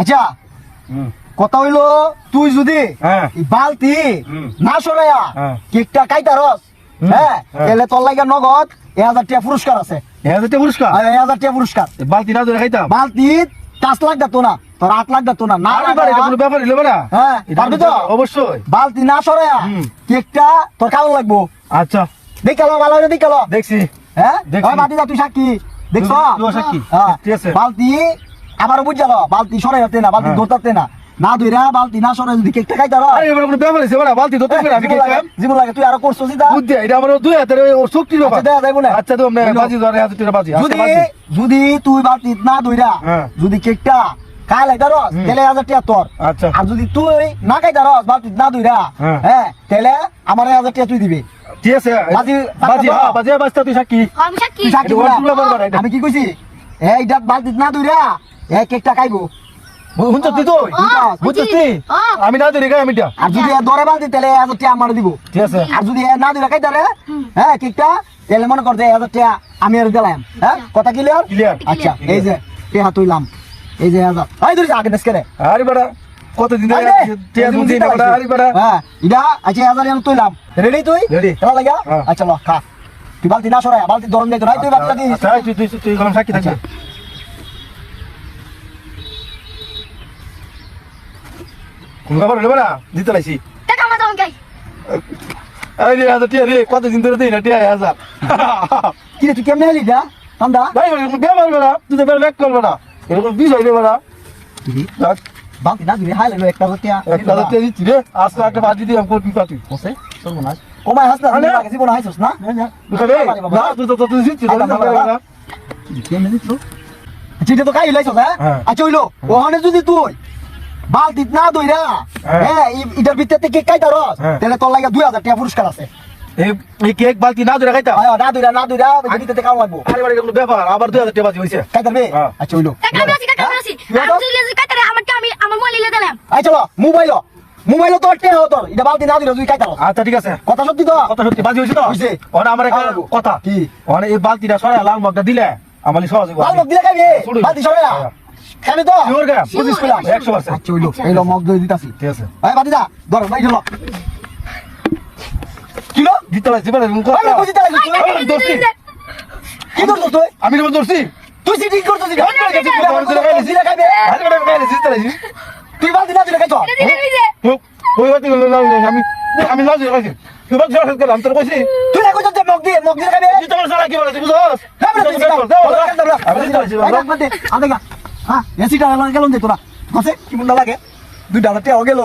আচ্ছা কথা হইলো তুই যদি বালতি না সরাইয়া কেকটা কাইতা রস হ্যাঁ তাহলে তোর লাগা নগদ 1000 টাকা পুরস্কার আছে। 1000 টাকা পুরস্কার? 1000 টাকা পুরস্কার। বালতি না ধরে খাইতাম? বালতি 5 লাখ দাতো না, তোর 8 লাখ দাতো না। না এটা কোনো ব্যাপার হইলো না? হ্যাঁ পারবি তো? অবশ্যই। বালতি না সরাইয়া কেকটা তোর কালো লাগবো। আচ্ছা দেখালো ভালো করে দেখালো। দেখছি। হ্যাঁ দেখছি। বাতি দা তুই সাক্ষী দেখছ? তুই সাক্ষী। হ্যাঁ ঠিক আছে। বালতি আবার বুঝালো বালতি সরাইতে না, বালতি ধরতে না, না ধইরা বালতি না সরাই যদি কেকটা খাইতা রস। আরে এবার কোনো ব্যাপার হইছে বড় বালতি ধরতে পারে আমি কি কইলাম? জীবন লাগে তুই আরো করছস সিধা। বুদ্ধি এটা আমার দুই হাতের ওর শক্তির ব্যাপার। আচ্ছা দেয়া যাইবো না। আচ্ছা তো আমরা বাজি ধরে 1000 টাকা বাজি। আচ্ছা বাজি। যদি তুই বালতি না ধইরা যদি কেকটা খাই লাইতা রস তাহলে 1000 টাকা তোর। আচ্ছা। আর যদি তুই না খাইতা রস বালতি না ধইরা হ্যাঁ তাহলে আমার 1000 টাকা তুই দিবি। ঠিক আছে। বাজি বাজি হ্যাঁ বাজি বাজতা তুই সাক্ষী। আমি সাক্ষী। তুই সাক্ষী বলা। আমি কি কইছি এইটা বালতি না ধইরা এই কেকটা খাইবো। বুঝছস তুই? বুঝছস তুই? আমি না ধরে খাই আমিটা। আর যদি দরে বালতি তাহলে 1000 টাকা আমার দিব। ঠিক আছে। আর যদি না ধইরা খাইতা রে হ্যাঁ কেকটা তাহলে মনে কর যে 1000 টাকা আমি আর দিলাম। হ্যাঁ কথা ক্লিয়ার? ক্লিয়ার। আচ্ছা এই যে টেহা তুইলাম এই যে 1000 এই ধরিস আগে দেশ করে। আরে বড় কতদিন ধরে টিয়া দুই দিন বড় আরে বড়। হ্যাঁ ইডা আচ্ছা 1000 আমি তুইলাম। রেডি তুই? Ready. কেমন লাগা? আচ্ছা ল খা। তুই বালতি না সরাই বালতি ধরন যাইতো না তুই বালতি দিস। আচ্ছা তুই কোন সাক্ষী থাকবি? কোন ব্যাপার হলো বড়? দিতে লাইছি। টাকা আমার দাও গাই। আরে 1000 টিয়া রে কতদিন ধরে দেই না টিয়া 1000। কি রে তুই কেমনে এলি দা? তান্দা ভাই কোন ব্যাপার বড়? তুই তো ব্যাক কর বড়। এরকম বিষয় রে বড়। বালতি না দিবি হাই লাগলো 1000 টাকা। 1000 টিয়া দিচ্ছি রে। আজকে একটা বাজি দিলাম কোন পাতি। বসে তোর মনে আছে কমাই হাস না লাগে জীবন হাইছস না? বুঝলে? না তুই দিচ্ছি না। কেমনে দিছ? আচ্ছা এটা তো খাই লাইছস হ্যাঁ? আচ্ছা হইলো ওখানে যদি তুই বালতি না দইরা হ্যাঁ এটার ভিতর থেকে কাইতা রস তাহলে তোর লাগে 2000 টাকা পুরস্কার আছে। এই কেক বালতি না ধরে খাইতা? না দইরা ভিতর থেকে কাম লাগবো। আরে বাড়ি কোনো ব্যাপার আবার 2000 টাকা বাজি হইছে। কাইতা রে আচ্ছা হইলো টাকা আমি আছি আমি তুই লেজি কাটারে আমার মোবাইল লিলে দিলাম। আই চলো মোবাইল তো টেহ তোর এটা বালতি না দিরা তুই কাইতা রস। আচ্ছা ঠিক আছে। কথা সত্যি তো? কথা সত্যি বাজি হইছে তো? হইছে। ওরে আমার একটা কথা কি? ওরে এই বালতিটা সরায় লাল মগটা দিলে আমালি সহজ হবে। লাল মগ দিলে খাবি বালতি সরাইয়া খাবি তো? শিওর গা? 25 100%। আচ্ছা হইলো এইলো মগ দই দিতাছি। ঠিক আছে। এই বাতি দা ধর ভাই চলো কিলো দিতে লাইছি বলে মুখ আমি বুঝি তাই কি করছ তুই? আমি তো ধরছি। তুই সিটিং করছিস কি? আরে বড় গাইলে দিতে লাইছি। তুই বালতি না দিলে খাইছ? ওই বাতি আমি লাজ লাইছি। তুই বাকি সরাস করে আমি তোর কইছি। তুই না কইছ মগ দিয়ে খাবি? তুই তোমার সারা কি বলে তুই বুঝছস? আমি দিতে লাইছি। হ্যাঁ এসিটা গেল যেত না কি মন লাগে $2 টাকা গেল।